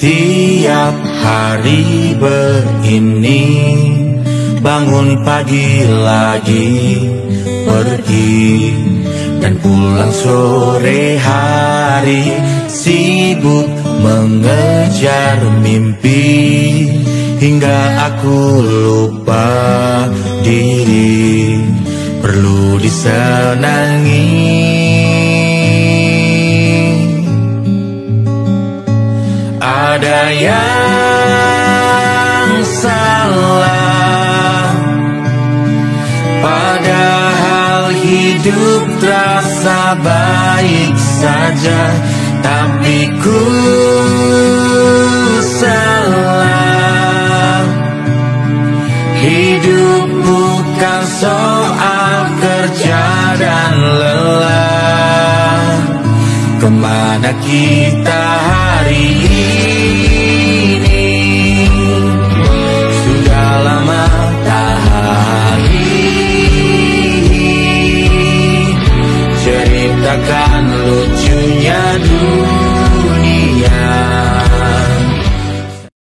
Tiap hari begini, bangun pagi lagi, pergi dan pulang sore hari, sibuk mengejar mimpi, hingga aku lupa diri perlu disenangi. Ada yang salah, padahal hidup terasa baik saja, tapi ku salah. Hidup bukan soal kerja dan lelah. Kemana kita